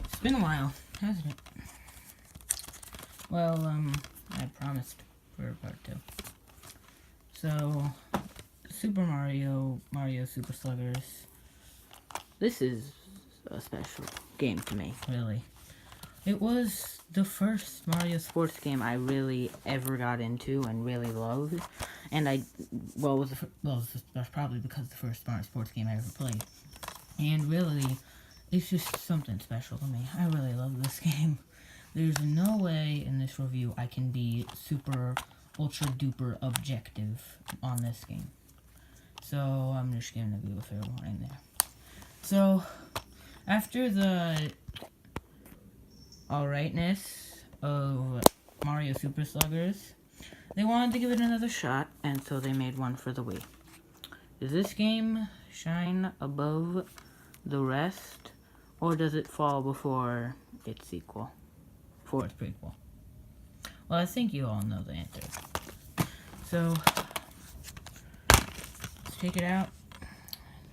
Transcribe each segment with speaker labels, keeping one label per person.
Speaker 1: It's been a while, hasn't it? Well, I promised for part 2. So, Mario Super Sluggers. This is a special game to me, really. It was the first Mario sports game I really ever got into and really loved. And that's probably because the first Mario sports game I ever played. And really, it's just something special to me. I really love this game. There's no way in this review I can be super, ultra duper objective on this game. So, I'm just gonna give a fair warning there. So, after the alrightness of Mario Super Sluggers, they wanted to give it another shot, and so they made one for the Wii. Does this game shine above the rest, or does it fall before its sequel? Before its prequel? Well, I think you all know the answer. So, let's take it out,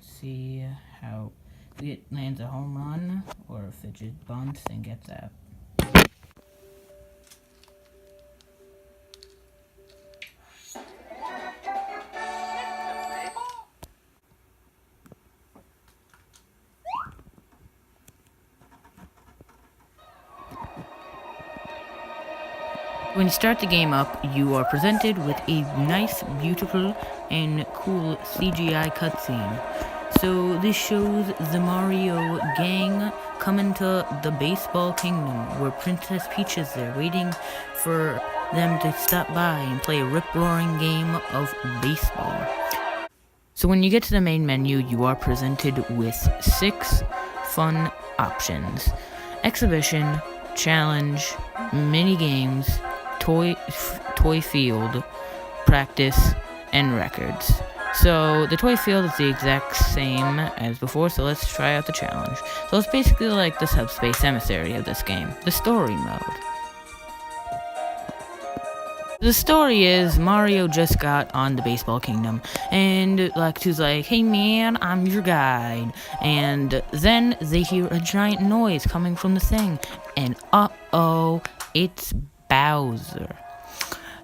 Speaker 1: see how it lands a home run, or if it just bunts and gets out. When you start the game up, you are presented with a nice, beautiful, and cool CGI cutscene. So this shows the Mario gang coming to the Baseball Kingdom, where Princess Peach is there, waiting for them to stop by and play a rip-roaring game of baseball. So when you get to the main menu, you are presented with 6 fun options: Exhibition, Challenge, Mini Games, Toy Field, Practice, and Records. So the Toy Field is the exact same as before, so let's try out the challenge. So it's basically like the Subspace Emissary of this game, the story mode. The story is Mario just got on the Baseball Kingdom, and Lakitu's like, "Hey man, I'm your guide." And then they hear a giant noise coming from the thing, and uh-oh, it's Bowser.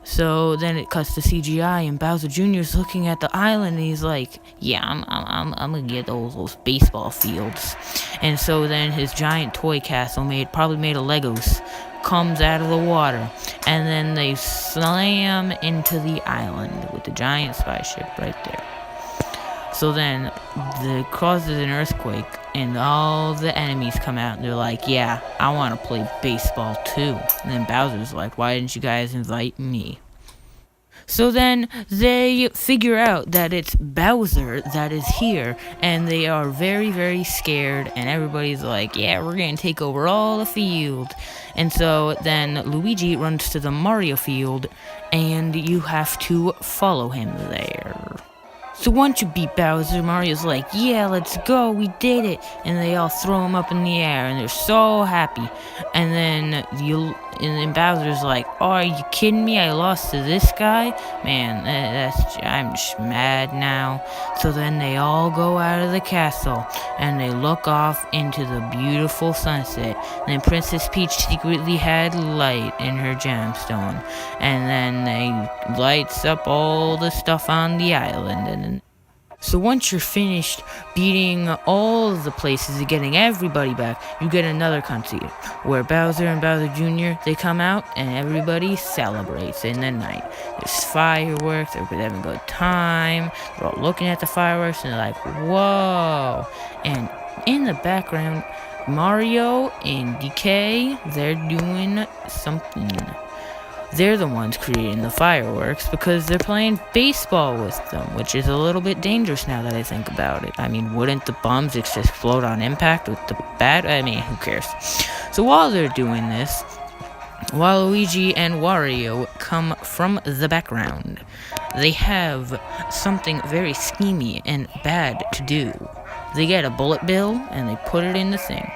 Speaker 1: So then it cuts to CGI, and Bowser Jr. is looking at the island, and he's like, "Yeah, I'm gonna get those baseball fields." And so then his giant toy castle, probably made of Legos, comes out of the water, and then they slam into the island with the giant spaceship right there. So then it causes an earthquake, and all the enemies come out, and they're like, "Yeah, I want to play baseball too." And then Bowser's like, "Why didn't you guys invite me?" So then they figure out that it's Bowser that is here, and they are very, very scared, and everybody's like, "Yeah, we're gonna take over all the field." And so then Luigi runs to the Mario field, and you have to follow him there. So once you beat Bowser, Mario's like, "Yeah, let's go, we did it." And they all throw him up in the air, and they're so happy. And then Bowser's like, "Oh, are you kidding me? I lost to this guy? Man, I'm just mad now." So then they all go out of the castle, and they look off into the beautiful sunset. And then Princess Peach secretly had light in her gemstone. And then they lights up all the stuff on the island, and so once you're finished beating all of the places and getting everybody back, you get another cutscene where Bowser and Bowser Jr., they come out and everybody celebrates in the night. There's fireworks, everybody's having a good time, they're all looking at the fireworks and they're like, "Whoa!" And in the background, Mario and DK, they're doing something. They're the ones creating the fireworks because they're playing baseball with them, which is a little bit dangerous now that I think about it. I mean, wouldn't the bombs just explode on impact with the bat? I mean, who cares? So while they're doing this, while Luigi and Wario come from the background, they have something very schemy and bad to do. They get a bullet bill and they put it in the thing.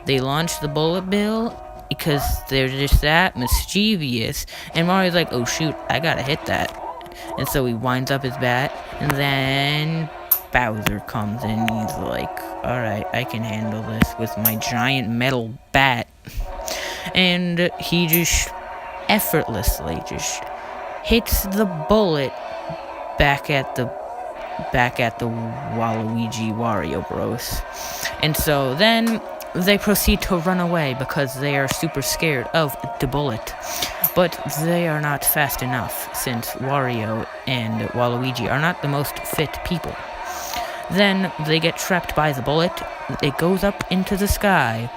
Speaker 1: They launch the bullet bill because they're just that mischievous, and Mario's like, "Oh shoot, I gotta hit that." And so he winds up his bat, and then Bowser comes in. He's like, alright, I can handle this with my giant metal bat. And he just effortlessly just hits the bullet back at the Waluigi Wario Bros. And so then they proceed to run away because they are super scared of the bullet. But they are not fast enough, since Wario and Waluigi are not the most fit people. Then they get trapped by the bullet. It goes up into the sky.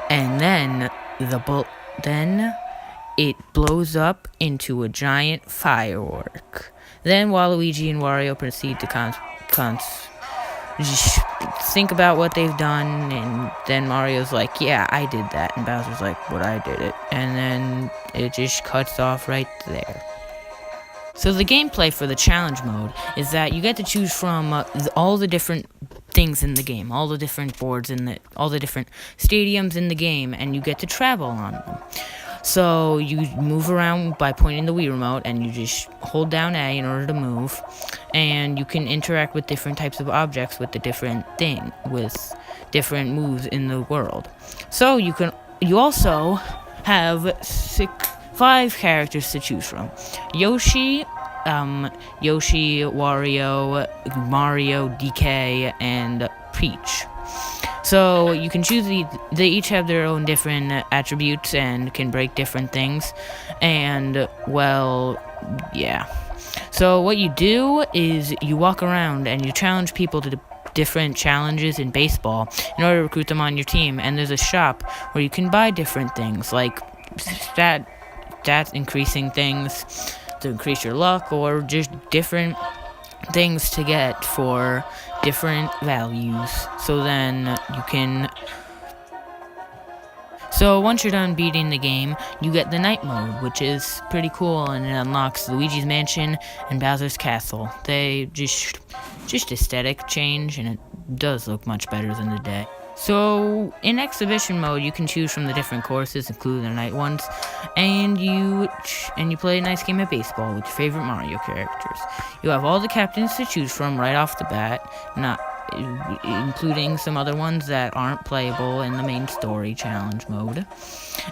Speaker 1: And then it blows up into a giant firework. Then Waluigi and Wario proceed to just think about what they've done, and then Mario's like, yeah, I did that, and Bowser's like, but I did it, and then it just cuts off right there. So the gameplay for the challenge mode is that you get to choose from all the different things in the game, all the different boards all the different stadiums in the game, and you get to travel on them. So you move around by pointing the Wii remote, and you just hold down A in order to move, and you can interact with different types of objects with with different moves in the world. So you also have 5 characters to choose from: Yoshi, Wario, Mario, DK, and Peach. So you can choose they each have their own different attributes and can break different things. And, well, yeah. So what you do is you walk around and you challenge people to different challenges in baseball in order to recruit them on your team. And there's a shop where you can buy different things, like stat increasing things to increase your luck, or just different things to get for different values. So once you're done beating the game, you get the night mode, which is pretty cool, and it unlocks Luigi's Mansion and Bowser's Castle. They just aesthetic change, and it does look much better than the day. So in exhibition mode, you can choose from the different courses, including the night ones, and you play a nice game of baseball with your favorite Mario characters. You have all the captains to choose from right off the bat, not including some other ones that aren't playable in the main story challenge mode.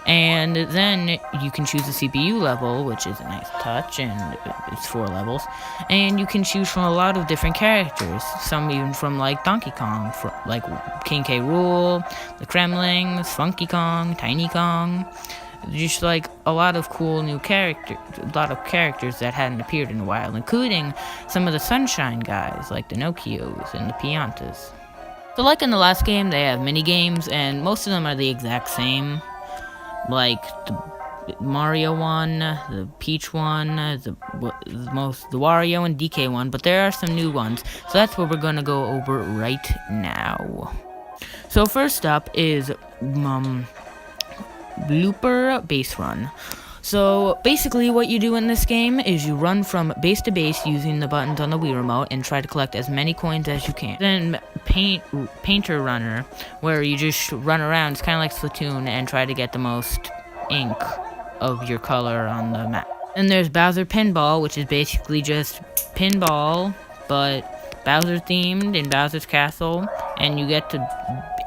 Speaker 1: And then you can choose the CPU level, which is a nice touch, and it's 4 levels. And you can choose from a lot of different characters, some even from like Donkey Kong, like King K. Rool, the Kremlings, Funky Kong, Tiny Kong. Just like a lot of cool new characters, that hadn't appeared in a while, including some of the Sunshine guys, like the Nokios and the Piantas. So like in the last game, they have mini games, and most of them are the exact same. Like the Mario one, the Peach one, the Wario and DK one, but there are some new ones. So that's what we're gonna go over right now. So first up is Blooper Base Run. So basically what you do in this game is you run from base to base using the buttons on the Wii remote and try to collect as many coins as you can. Then Painter Runner, where you just run around, it's kind of like Splatoon, and try to get the most ink of your color on the map. And there's Bowser Pinball, which is basically just pinball, but Bowser themed in Bowser's Castle, and you get to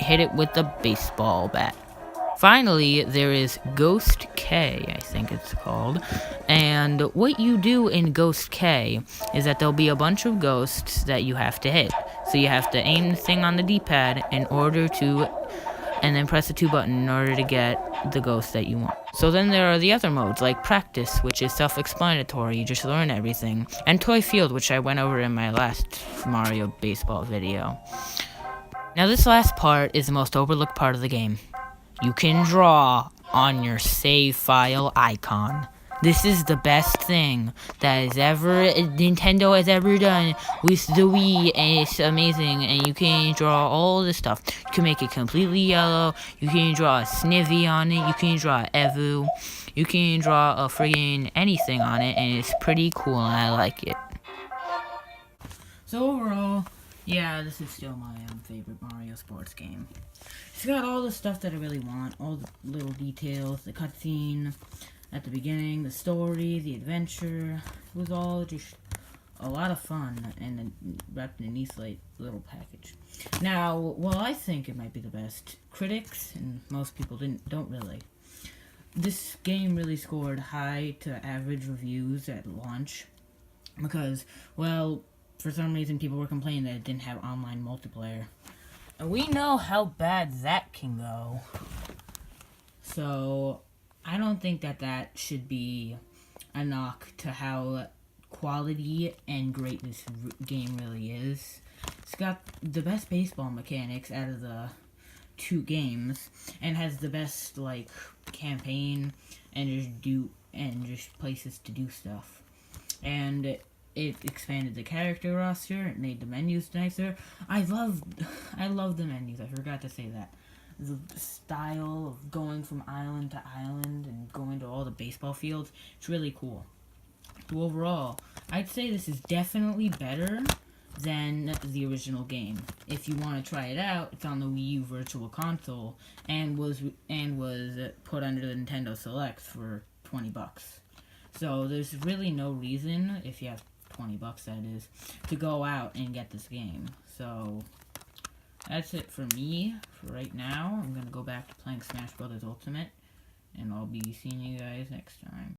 Speaker 1: hit it with a baseball bat. Finally, there is Ghost K, I think it's called, and what you do in Ghost K is that there'll be a bunch of ghosts that you have to hit. So you have to aim the thing on the D-pad and then press the 2 button in order to get the ghost that you want. So then there are the other modes, like Practice, which is self-explanatory, you just learn everything, and Toy Field, which I went over in my last Mario Baseball video. Now this last part is the most overlooked part of the game. You can draw on your save file icon. This is the best thing that Nintendo has ever done with the Wii, and it's amazing. And you can draw all this stuff. You can make it completely yellow. You can draw a Snivy on it. You can draw Evu. You can draw a friggin' anything on it, and it's pretty cool, and I like it. So overall, yeah, this is still my favorite Mario sports game. It's got all the stuff that I really want, all the little details, the cutscene at the beginning, the story, the adventure. It was all just a lot of fun and wrapped in a nice little package. Now, while I think it might be the best, critics and most people don't really. This game really scored high to average reviews at launch because, well, for some reason people were complaining that it didn't have online multiplayer. And we know how bad that can go. So, I don't think that should be a knock to how quality and great this game really is. It's got the best baseball mechanics out of the two games and has the best campaign and just places to do stuff. And it expanded the character roster, it made the menus nicer. I love the menus, I forgot to say that. The style of going from island to island and going to all the baseball fields, it's really cool. So overall, I'd say this is definitely better than the original game. If you want to try it out, it's on the Wii U Virtual Console and was put under the Nintendo Selects for $20. So there's really no reason, if you have $20 that is, to go out and get this game. So that's it for me for right now. I'm gonna go back to playing Smash Brothers Ultimate, and I'll be seeing you guys next time.